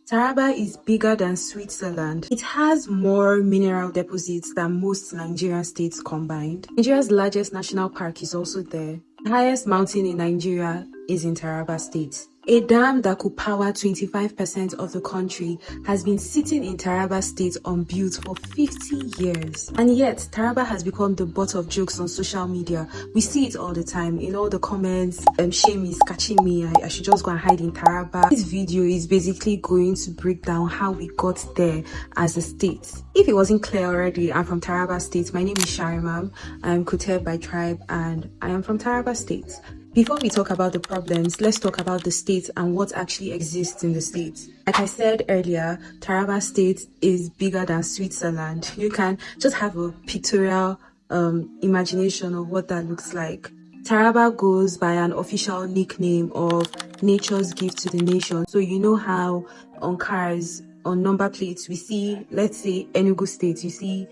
Taraba is bigger than Switzerland. It has more mineral deposits than most Nigerian states combined. Nigeria's largest national park is also there. The highest mountain in Nigeria is in Taraba State. A dam that could power 25% of the country has been sitting in Taraba State unbuilt for 50 years. And yet, Taraba has become the butt of jokes on social media. We see it all the time in all the comments. Shame is catching me. I should just go and hide in Taraba. This video is basically going to break down how we got there as a state. If it wasn't clear already, I'm from Taraba State. My name is Sharimam. I'm Kuteb by tribe and I am from Taraba State. Before we talk about the problems, let's talk about the state and what actually exists in the state. Like I said earlier, Taraba State is bigger than Switzerland. You can just have a pictorial imagination of what that looks like. Taraba goes by an official nickname of nature's gift to the nation. So you know how on cars, on number plates, we see, let's say Enugu State, you see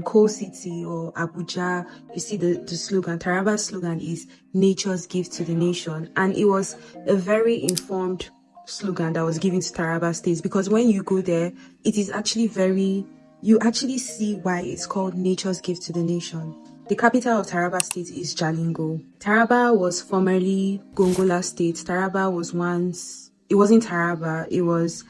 Coal City or Abuja, you see the slogan. Taraba's slogan is nature's gift to the nation, and it was a very informed slogan that was given to Taraba State, because when you go there, it is actually you actually see why it's called nature's gift to the nation. The capital of Taraba State is Jalingo. Taraba was formerly Gongola State. Taraba was once, it wasn't Taraba, it was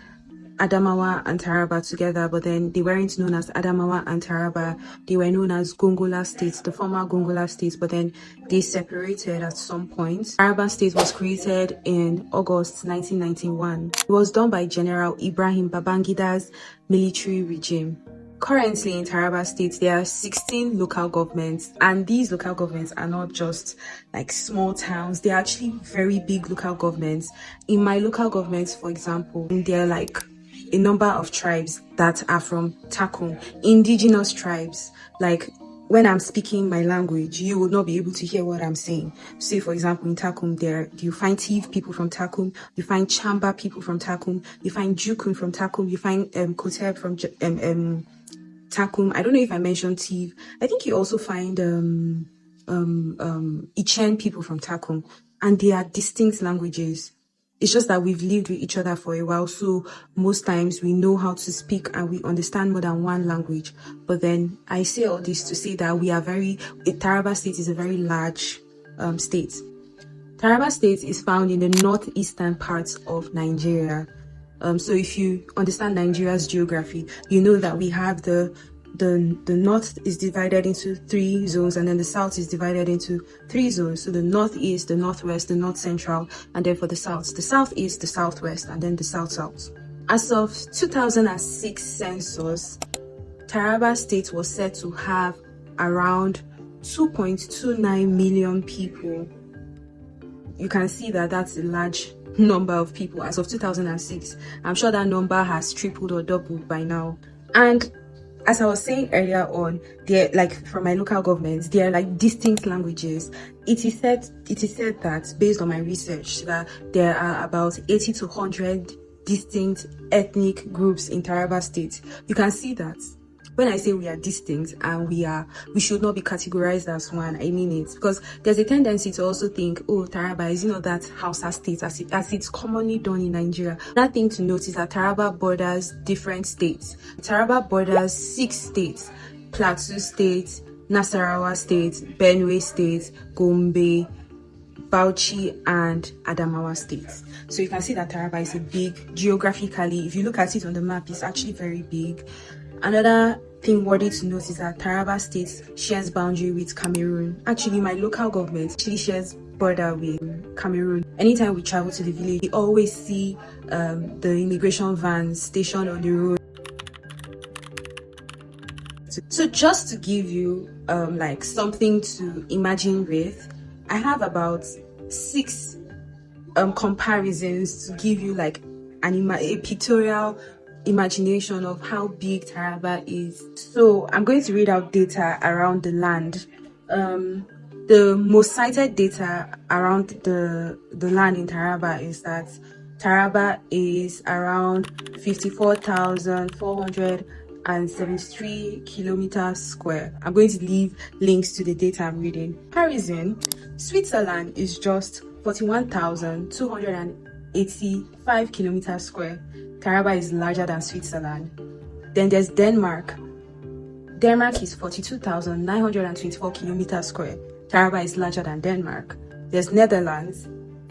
Adamawa and Taraba together, but then they weren't known as Adamawa and Taraba. They were known as Gongola State, the former Gongola State, but then they separated at some point. Taraba State was created in August 1991. It was done by General Ibrahim Babangida's military regime. Currently in Taraba State, there are 16 local governments, and these local governments are not just like small towns. They're actually very big local governments. In my local governments, for example, there are like a number of tribes that are from Takum, indigenous tribes. Like when I'm speaking my language, you will not be able to hear what I'm saying. Say, for example, in Takum, you find Tiv people from Takum, you find Chamba people from Takum, you find Jukun from Takum, you find Koteb from Takum. I don't know if I mentioned Tiv. I think you also find Ichen people from Takum, and they are distinct languages. It's just that we've lived with each other for a while, so most times we know how to speak and we understand more than one language. But then I say all this to say that Taraba State is a very large state. Taraba State is found in the northeastern parts of Nigeria. So if you understand Nigeria's geography, you know that we have the north is divided into 3 zones, and then the south is divided into 3 zones. So the northeast, the northwest, the north central, and then for the southeast, the southwest, and then the south. As of 2006 census, Taraba State was said to have around 2.29 million people. You can see that that's a large number of people as of 2006. I'm sure that number has tripled or doubled by now. And as I was saying earlier on, they're like, from my local governments, they are like distinct languages. It is said that, based on my research, that there are about 80 to 100 distinct ethnic groups in Taraba State. You can see that when I say we are distinct and we should not be categorized as one, I mean it, because there's a tendency to also think, oh, Taraba is, that Hausa state as it's commonly done in Nigeria. Another thing to note is that Taraba borders different states. Taraba borders 6 states: Plateau State, Nasarawa State, Benue State, Gombe, Bauchi, and Adamawa states. So you can see that Taraba is a big, geographically, if you look at it on the map, it's actually very big. Another thing worthy to note is that Taraba State shares boundary with Cameroon. Actually, my local government actually shares border with Cameroon. Anytime we travel to the village, we always see the immigration vans stationed on the road. So just to give you like something to imagine with, I have about 6 comparisons to give you like a pictorial imagination of how big Taraba is. So I'm going to read out data around the land. The most cited data around the land in Taraba is that Taraba is around 54,473 kilometers square. I'm going to leave links to the data I'm reading. Comparison: Switzerland is just 41,285 kilometers square. Taraba is larger than Switzerland. Then there's Denmark. Denmark is 42,924 kilometers square. Taraba is larger than Denmark. There's Netherlands,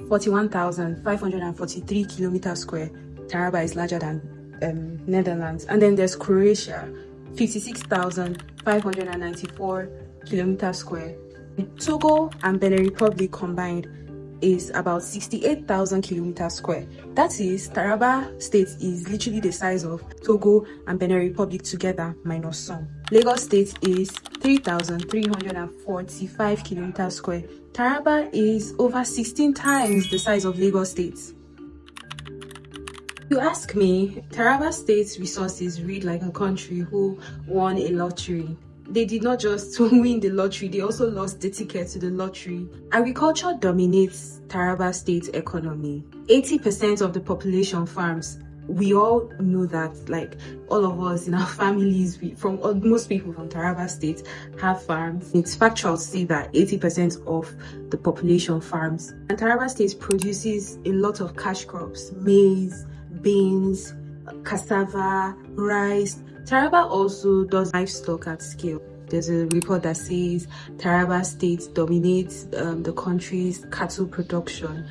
41,543 kilometers square. Taraba is larger than Netherlands. And then there's Croatia, 56,594 kilometers square. Togo and Benin Republic combined is about 68,000 kilometers square. That is, Taraba State is literally the size of Togo and Benin Republic together minus some. Lagos State is 3,345 kilometers square. Taraba is over 16 times the size of Lagos State. You ask me, Taraba State's resources read like a country who won a lottery. They did not just win the lottery, they also lost the ticket to the lottery. Agriculture dominates Taraba State's economy. 80% of the population farms. We all know that, like all of us in our families, most people from Taraba State have farms. It's factual to say that 80% of the population farms. And Taraba State produces a lot of cash crops, maize, beans, cassava, rice. Taraba also does livestock at scale. There's a report that says Taraba State dominates the country's cattle production.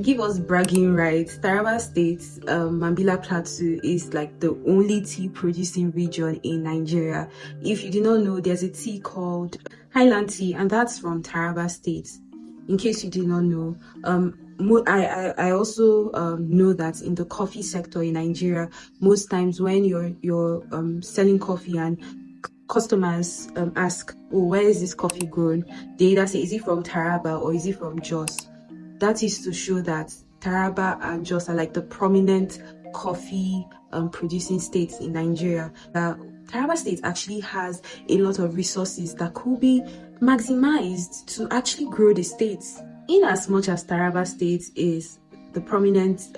Give us bragging rights. Taraba State's Mambilla Plateau is like the only tea producing region in Nigeria. If you do not know, there's a tea called Highland tea, and that's from Taraba State. In case you did not know, I also know that in the coffee sector in Nigeria, most times when you're selling coffee and customers ask, oh, where is this coffee grown? They either say, is it from Taraba or is it from Jos? That is to show that Taraba and Jos are like the prominent coffee producing states in Nigeria. Taraba State actually has a lot of resources that could be maximized to actually grow the states. In as much as Taraba State is the prominent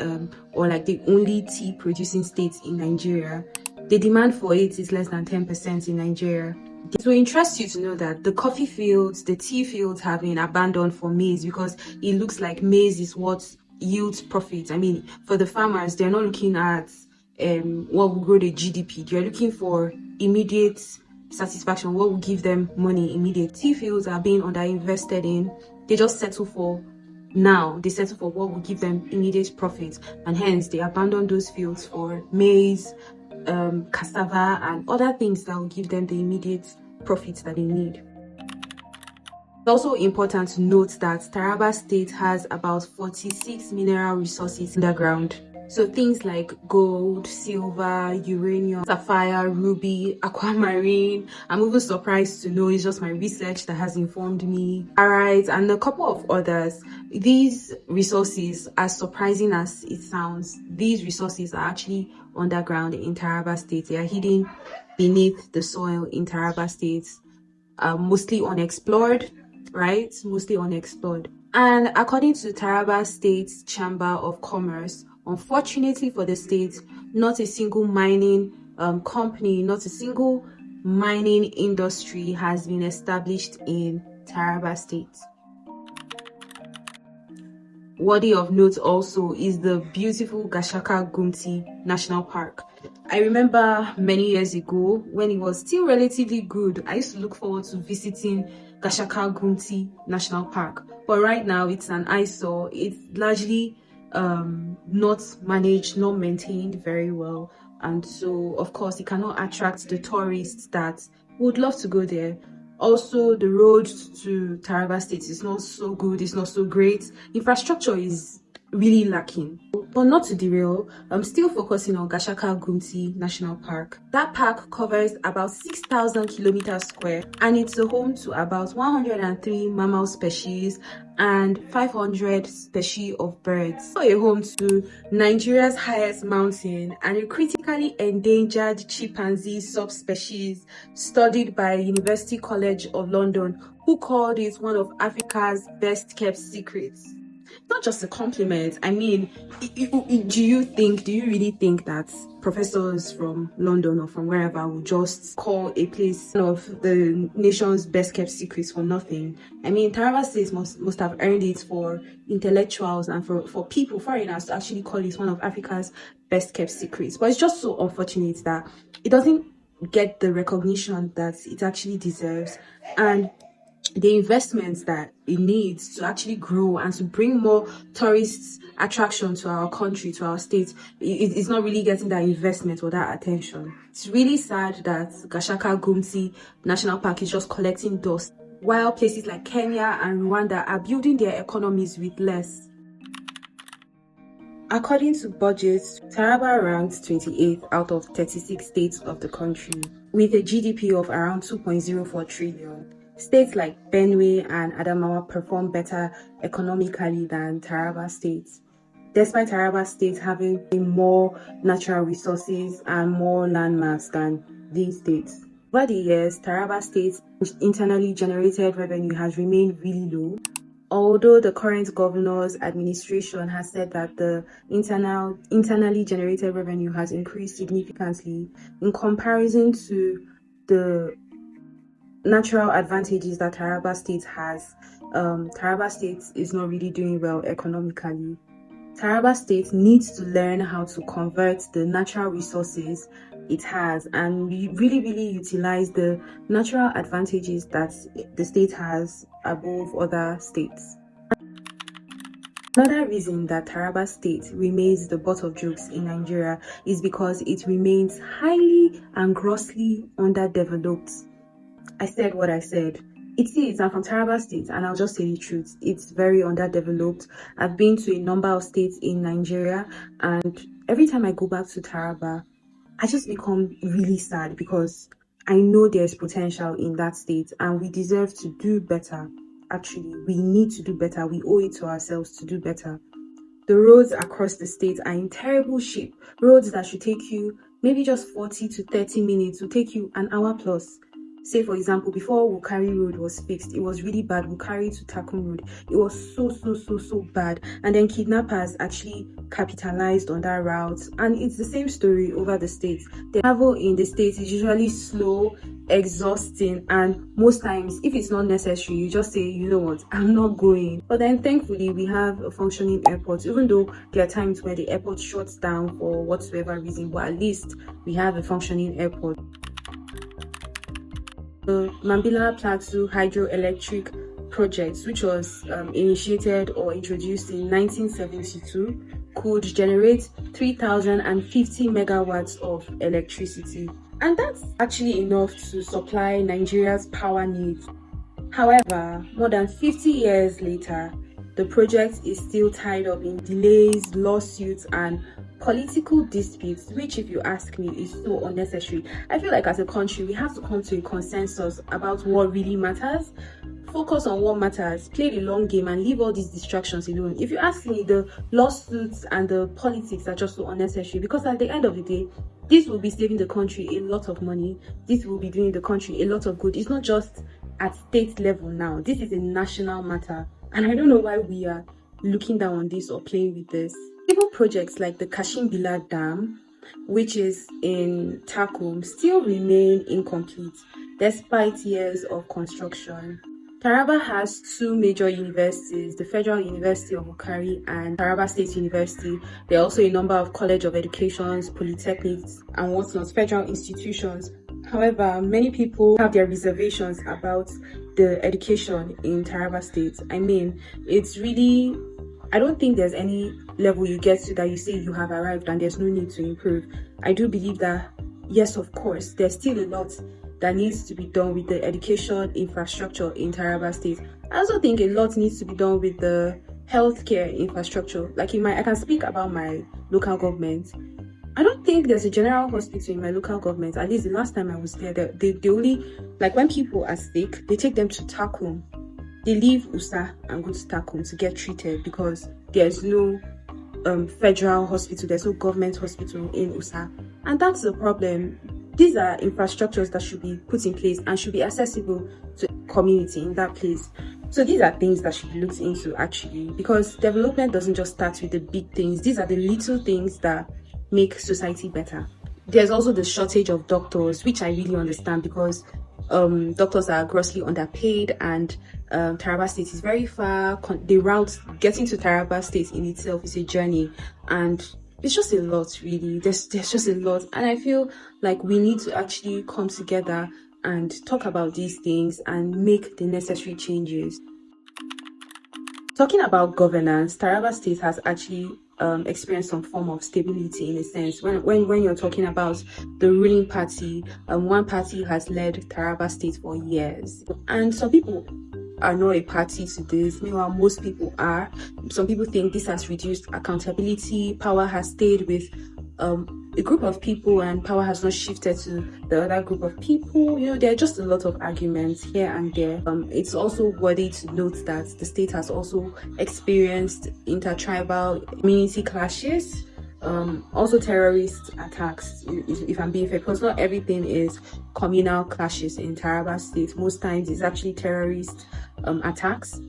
or like the only tea producing state in Nigeria, the demand for it is less than 10% in Nigeria. It will interest you to know that the coffee fields, the tea fields have been abandoned for maize because it looks like maize is what yields profits. I mean, for the farmers, they're not looking at what will grow the GDP. They're looking for immediate satisfaction, what will give them money immediate. Tea fields are being underinvested in. They just settle for now. They settle for what will give them immediate profits, and hence they abandon those fields for maize, cassava, and other things that will give them the immediate profits that they need. It's also important to note that Taraba State has about 46 mineral resources underground. So things like gold, silver, uranium, sapphire, ruby, aquamarine. I'm even surprised to know it's just my research that has informed me. Alright, and a couple of others. These resources, as surprising as it sounds, these resources are actually underground in Taraba State. They are hidden beneath the soil in Taraba State, mostly unexplored, right? Mostly unexplored. And according to Taraba State Chamber of Commerce, unfortunately for the state, not a single mining company, not a single mining industry has been established in Taraba State. Worthy of note also is the beautiful Gashaka Gumti National Park. I remember many years ago when it was still relatively good, I used to look forward to visiting Gashaka Gumti National Park. But right now it's an eyesore. It's largely not managed, not maintained very well, and so of course it cannot attract the tourists that would love to go there. Also, the road to Taraba State is not so good, it's not so great. Infrastructure is really lacking. But not to derail, I'm still focusing on Gashaka Gumti National Park. That park covers about 6,000 kilometers square, and it's a home to about 103 mammal species and 500 species of birds. A home to Nigeria's highest mountain and a critically endangered chimpanzee subspecies studied by University College of London, who called it one of Africa's best kept secrets. not just a compliment. I mean, do you really think that professors from London or from wherever will just call a place one of the nation's best kept secrets for nothing? I mean, Taraba State must have earned it for intellectuals and for people, foreigners, to actually call it one of Africa's best kept secrets. But it's just so unfortunate that it doesn't get the recognition that it actually deserves, and the investments that it needs to actually grow and to bring more tourist attraction to our country, to our state. It's not really getting that investment or that attention. It's really sad that Gashaka Gumti National Park is just collecting dust, while places like Kenya and Rwanda are building their economies with less. According to budgets, Taraba ranked 28th out of 36 states of the country, with a GDP of around 2.04 trillion. States like Benue and Adamawa perform better economically than Taraba State, despite Taraba State having more natural resources and more landmass than these states. Over the years, Taraba State's internally generated revenue has remained really low, although the current governor's administration has said that the internally generated revenue has increased significantly in comparison to the natural advantages that Taraba State has. Taraba State is not really doing well economically. Taraba State needs to learn how to convert the natural resources it has and really utilize the natural advantages that the state has above other states. Another reason that Taraba State remains the butt of jokes in Nigeria is because it remains highly and grossly underdeveloped. I said what I said. It is. I'm from Taraba State, and I'll just say the truth. It's very underdeveloped. I've been to a number of states in Nigeria, and every time I go back to Taraba, I just become really sad because I know there's potential in that state, and we deserve to do better. Actually, we need to do better. We owe it to ourselves to do better. The roads across the state are in terrible shape. Roads that should take you maybe just 40 to 30 minutes will take you an hour plus. Say, for example, before Wukari Road was fixed, it was really bad. Wukari to Takum Road, it was so bad. And then kidnappers actually capitalized on that route. And it's the same story over the states. The travel in the states is usually slow, exhausting, and most times, if it's not necessary, you just say, you know what, I'm not going. But then thankfully, we have a functioning airport, even though there are times where the airport shuts down for whatsoever reason, but at least we have a functioning airport. The Mambilla Plateau hydroelectric project, which was initiated or introduced in 1972, could generate 3,050 megawatts of electricity. And that's actually enough to supply Nigeria's power needs. However, more than 50 years later, the project is still tied up in delays, lawsuits, and political disputes, which, if you ask me, is so unnecessary. I feel like as a country, we have to come to a consensus about what really matters. Focus on what matters, play the long game, and leave all these distractions alone. If you ask me, the lawsuits and the politics are just so unnecessary, because at the end of the day, this will be saving the country a lot of money. This will be doing the country a lot of good. It's not just at state level now. This is a national matter. And I don't know why we are looking down on this or playing with this. Even projects like the Mambilla Dam, which is in Takum, still remain incomplete despite years of construction. Taraba has two major universities, the Federal University of Wukari and Taraba State University. There are also a number of College of Educations, polytechnics, and whatnot, federal institutions. However, many people have their reservations about the education in Taraba State. I mean, it's really, I don't think there's any level you get to that you say you have arrived and there's no need to improve. I do believe that, yes, of course, there's still a lot that needs to be done with the education infrastructure in Taraba State. I also think a lot needs to be done with the healthcare infrastructure. Like I can speak about my local government. I don't think there's a general hospital in my local government. At least the last time I was there, they only, like when people are sick, they take them to Takum. They leave Usa and go to Takum to get treated because there's no federal hospital, there's no government hospital in Usa. And that's the problem. These are infrastructures that should be put in place and should be accessible to the community in that place. So these are things that should be looked into actually, because development doesn't just start with the big things. These are the little things that make society better. There's also the shortage of doctors, which I really understand, because doctors are grossly underpaid, and Taraba State is very far. The route getting to Taraba State in itself is a journey, and it's just a lot, really. There's just a lot, and I feel like we need to actually come together and talk about these things and make the necessary changes. Talking about governance, Taraba State has actually experienced some form of stability in a sense. When you're talking about the ruling party, one party has led Taraba State for years, and some people are not a party to this. Meanwhile, most people are. Some people think this has reduced accountability. Power has stayed with a group of people, and power has not shifted to the other group of people. You know, there are just a lot of arguments here and there. It's also worthy to note that the state has also experienced intertribal community clashes, also terrorist attacks, if I'm being fair, because not everything is communal clashes in Taraba State. Most times it's actually terrorist attacks.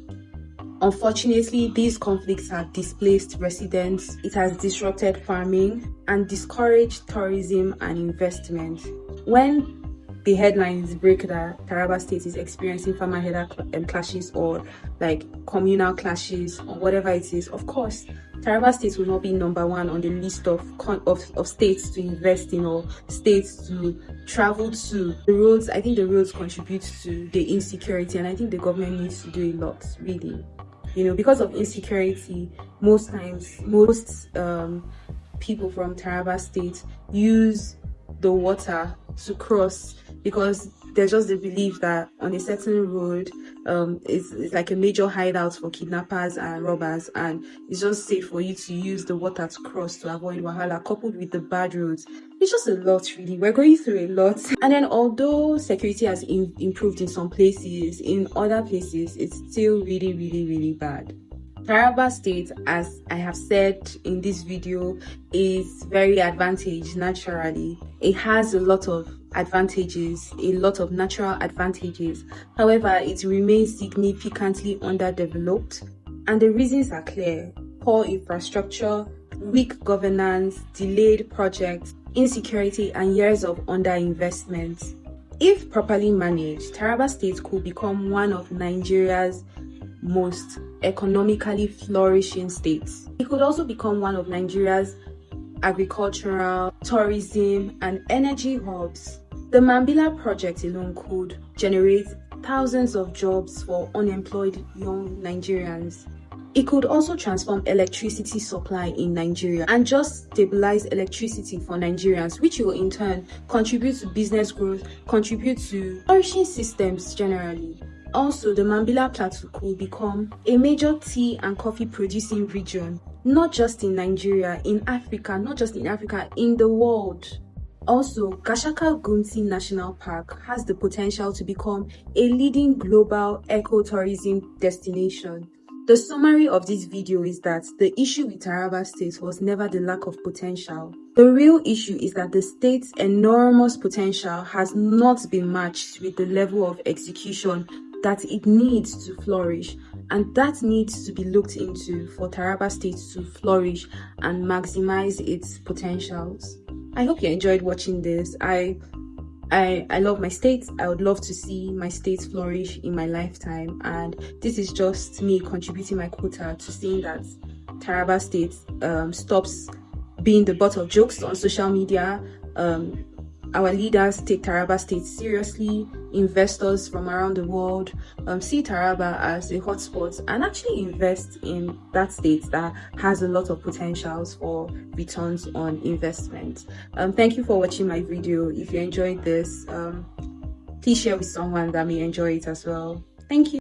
Unfortunately, these conflicts have displaced residents, it has disrupted farming, and discouraged tourism and investment. When the headlines break that Taraba State is experiencing farmer-header clashes, or like communal clashes, or whatever it is, of course, Taraba State will not be number one on the list of states to invest in, or states to travel to. The roads, I think the roads contribute to the insecurity, and I think the government needs to do a lot, really. You know, because of insecurity, most times, people from Taraba State use the water to cross, because there's just the belief that on a certain road it's like a major hideout for kidnappers and robbers, and it's just safe for you to use the water to cross to avoid wahala, coupled with the bad roads. It's just a lot, really. We're going through a lot. And then although security has improved in some places, in other places it's still really, really, really bad. Taraba State, as I have said in this video, is very advantaged naturally. It has a lot of advantages, a lot of natural advantages. However, it remains significantly underdeveloped, and the reasons are clear: poor infrastructure, weak governance, delayed projects, insecurity, and years of underinvestment. If properly managed, Taraba State could become one of Nigeria's most economically flourishing states. It could also become one of Nigeria's agricultural, tourism, and energy hubs. The Mambilla project alone could generate thousands of jobs for unemployed young Nigerians. It could also transform electricity supply in Nigeria and just stabilize electricity for Nigerians, which will in turn contribute to business growth, contribute to flourishing systems generally. Also, the Mambilla Plateau could become a major tea and coffee producing region, not just in Nigeria, in Africa, not just in Africa, in the world. Also, Gashaka Gumti National Park has the potential to become a leading global ecotourism destination. The summary of this video is that the issue with Taraba State was never the lack of potential. The real issue is that the state's enormous potential has not been matched with the level of execution that it needs to flourish, and that needs to be looked into for Taraba State to flourish and maximize its potentials. I hope you enjoyed watching this. I love my state. I would love to see my state flourish in my lifetime, and this is just me contributing my quota to seeing that Taraba State stops being the butt of jokes on social media. Our leaders take Taraba State seriously. Investors from around the world see Taraba as a hotspot and actually invest in that state that has a lot of potentials for returns on investment. Thank you for watching my video. If you enjoyed this, please share with someone that may enjoy it as well. Thank you.